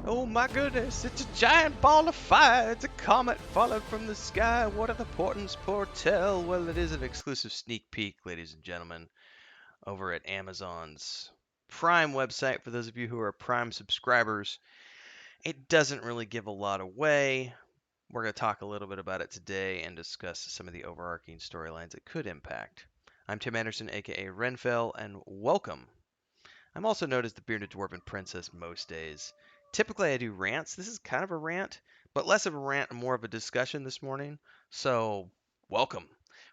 Oh my goodness, it's a giant ball of fire. It's a comet falling from the sky. What are the portents foretell? Well, it is an exclusive sneak peek, ladies and gentlemen, over at Amazon's Prime website. For those of you who are Prime subscribers, it doesn't really give a lot away. We're going to talk a little bit about it today and discuss some of the overarching storylines it could impact. I'm Tim Anderson, aka Renfell, and welcome. I'm also known as the Bearded Dwarven Princess most days. Typically, I do rants. This is kind of a rant, but less of a rant and more of a discussion this morning. So, welcome.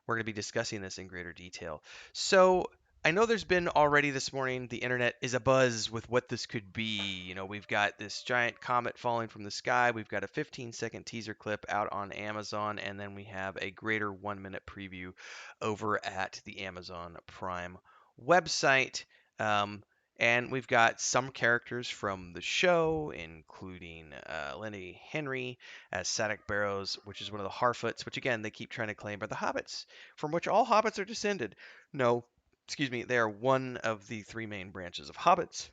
We're going to be discussing this in greater detail. So, I know there's been already this morning, the internet is abuzz with what this could be. We've got this giant comet falling from the sky. We've got a 15-second teaser clip out on Amazon, and then we have a greater 1-minute preview over at the Amazon Prime website. Um, and we've got some characters from the show, including Lenny Henry as Sadoc Barrows, which is one of the Harfoots, which again they keep trying to claim are the hobbits, from which all hobbits are descended. No, excuse me, they are one of the three main branches of hobbits.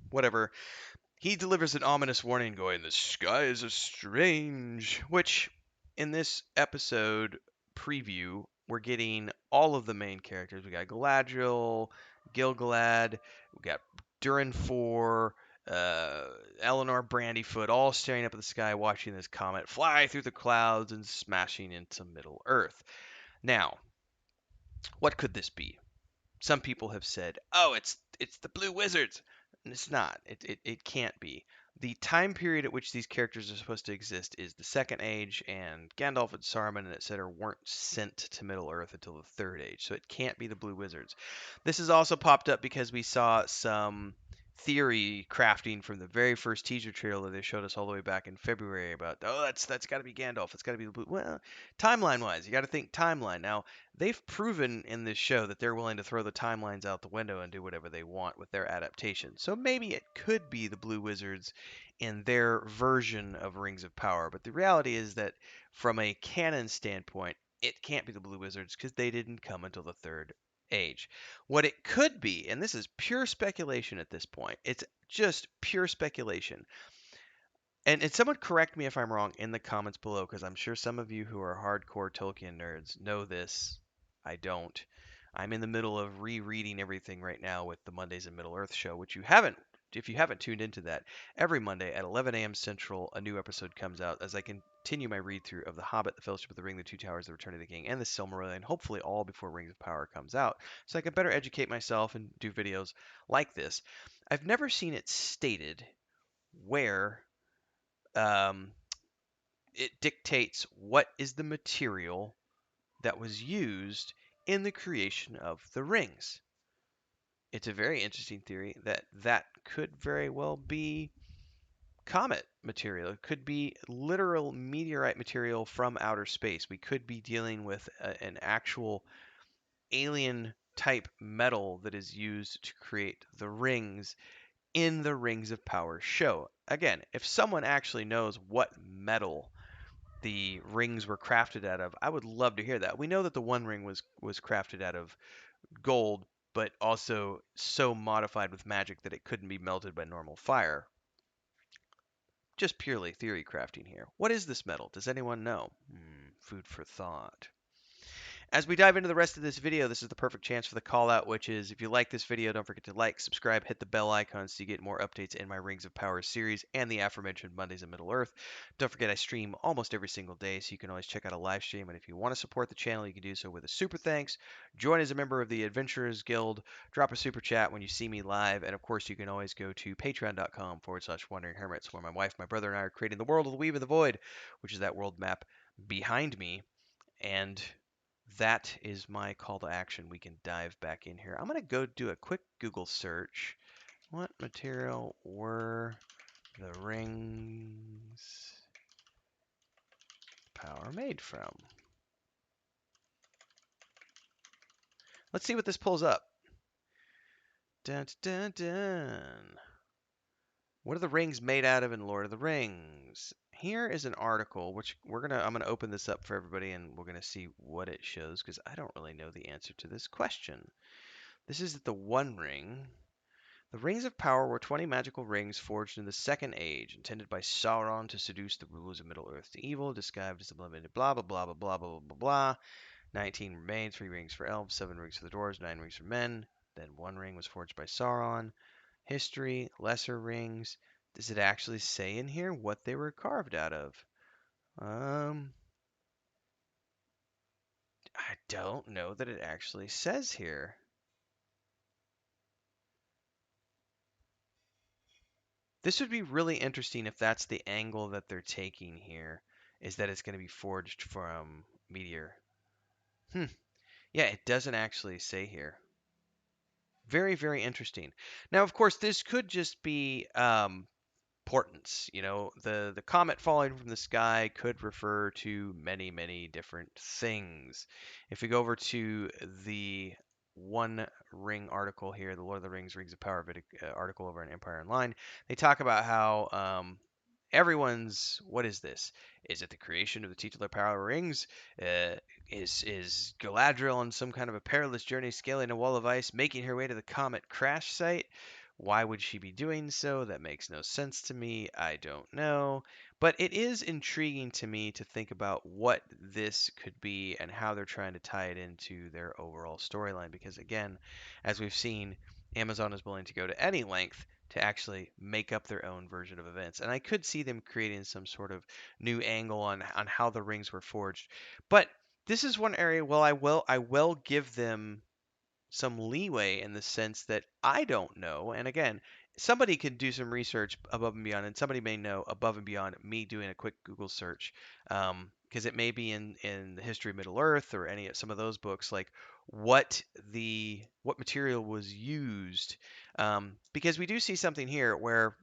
Whatever. He delivers an ominous warning going, "The skies are strange," which in this episode preview, we're getting all of the main characters. We got Galadriel, Gilgalad, we got Durin 4, Eleanor Brandyfoot, all staring up at the sky, watching this comet fly through the clouds and smashing into Middle Earth. Now, what could this be? Some people have said, "Oh, it's the Blue Wizards." And it's not. It can't be. The time period at which these characters are supposed to exist is the Second Age, and Gandalf and Saruman and etc. weren't sent to Middle Earth until the Third Age, so it can't be the Blue Wizards. This has also popped up because we saw some theory crafting from the very first teaser trailer they showed us all the way back in February about, oh, that's got to be Gandalf, it's got to be the Blue. Well, timeline wise, you got to think timeline. Now, they've proven in this show that they're willing to throw the timelines out the window and do whatever they want with their adaptation. So maybe it could be the Blue Wizards in their version of Rings of Power. But the reality is that from a canon standpoint, it can't be the Blue Wizards because they didn't come until the Third Age. What it could be, and this is pure speculation at this point, it's just pure speculation. And someone correct me if I'm wrong in the comments below, because I'm sure some of you who are hardcore Tolkien nerds know this. I don't. I'm in the middle of rereading everything right now with the Mondays in Middle Earth show, which if you haven't tuned into that, every Monday at 11 a.m. Central, a new episode comes out as I continue my read through of The Hobbit, The Fellowship of the Ring, The Two Towers, The Return of the King, and The Silmarillion, hopefully all before Rings of Power comes out, so I can better educate myself and do videos like this. I've never seen it stated where um, it dictates what is the material that was used in the creation of the rings. It's a very interesting theory that could very well be comet material. It could be literal meteorite material from outer space. We could be dealing with an actual alien type metal that is used to create the rings in the Rings of Power show. Again, if someone actually knows what metal the rings were crafted out of, I would love to hear that. We know that the One Ring was crafted out of gold, but also so modified with magic that it couldn't be melted by normal fire. Just purely theory crafting here. What is this metal? Does anyone know? Food for thought. As we dive into the rest of this video, this is the perfect chance for the call out, which is if you like this video, don't forget to like, subscribe, hit the bell icon so you get more updates in my Rings of Power series and the aforementioned Mondays in Middle Earth. Don't forget I stream almost every single day, so you can always check out a live stream. And if you want to support the channel, you can do so with a super thanks. Join as a member of the Adventurers Guild. Drop a super chat when you see me live. And of course, you can always go to patreon.com/wandering hermits, where my wife, my brother, and I are creating the world of the Weave of the Void, which is that world map behind me. And that is my call to action. We can dive back in here. I'm going to go do a quick Google search. What material were the rings power made from? Let's see what this pulls up. Dun, dun, dun. What are the rings made out of in Lord of the Rings? Here is an article which I'm gonna open this up for everybody and we're gonna see what it shows because I don't really know the answer to this question. This is the One Ring. The Rings of Power were 20 magical rings forged in the Second Age, intended by Sauron to seduce the rulers of Middle-earth to evil, disguised as a limited blah blah blah blah blah blah blah blah. 19 remained, 3 rings for elves, 7 rings for the dwarves, 9 rings for men. Then 1 ring was forged by Sauron. History, lesser rings. Does it actually say in here what they were carved out of? Um, I don't know that it actually says here. This would be really interesting if that's the angle that they're taking here, is that it's going to be forged from meteor. Hmm. Yeah, it doesn't actually say here. Very, very interesting. Now, of course, this could just be portents. You know, the comet falling from the sky could refer to many, many different things. If we go over to the One Ring article here, the Lord of the Rings, Rings of Power article over in Empire Online, they talk about how everyone's what is this? Is it the creation of the titular power rings? Uh, is Galadriel on some kind of a perilous journey, scaling a wall of ice, making her way to the comet crash site? Why would she be doing so? That makes no sense to me. I don't know. But it is intriguing to me to think about what this could be and how they're trying to tie it into their overall storyline. Because, again, as we've seen, Amazon is willing to go to any length to actually make up their own version of events. And I could see them creating some sort of new angle on how the rings were forged. But this is one area, well, I will give them some leeway in the sense that I don't know. And again, somebody can do some research above and beyond, and somebody may know above and beyond me doing a quick Google search, because it may be in the history of Middle Earth or any of some of those books, like what material was used, because we do see something here where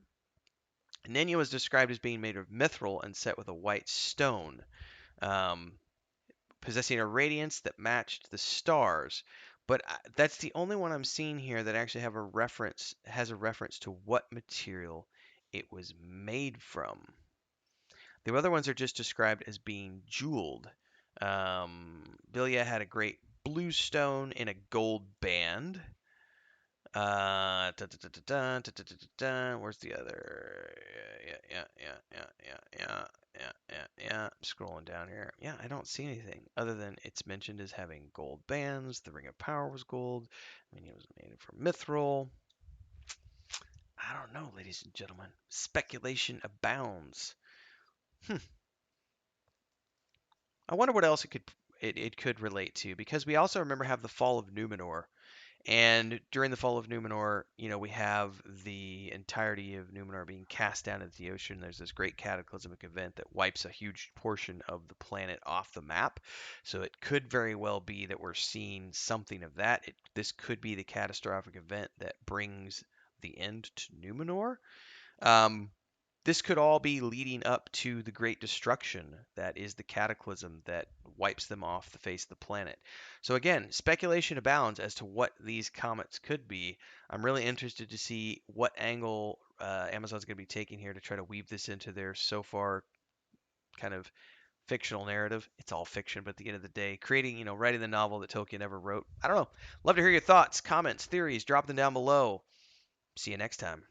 Nenya was described as being made of mithril and set with a white stone. Um, Possessing a radiance that matched the stars. But that's the only one I'm seeing here that actually has a reference to what material it was made from. The other ones are just described as being jeweled. Bilya had a great blue stone in a gold band. Where's the other? Yeah. I'm scrolling down here. Yeah, I don't see anything other than it's mentioned as having gold bands. The Ring of Power was gold. I mean, it was made from mithril. I don't know, ladies and gentlemen. Speculation abounds. Hmm. I wonder what else it could relate to because we also remember have the fall of Numenor. And during the fall of Numenor, you know, we have the entirety of Numenor being cast down into the ocean. There's this great cataclysmic event that wipes a huge portion of the planet off the map. So it could very well be that we're seeing something of that. This could be the catastrophic event that brings the end to Numenor. Um, this could all be leading up to the great destruction that is the cataclysm that wipes them off the face of the planet. So, again, speculation abounds as to what these comets could be. I'm really interested to see what angle Amazon's going to be taking here to try to weave this into their so far kind of fictional narrative. It's all fiction, but at the end of the day, creating, writing the novel that Tolkien never wrote. I don't know. Love to hear your thoughts, comments, theories. Drop them down below. See you next time.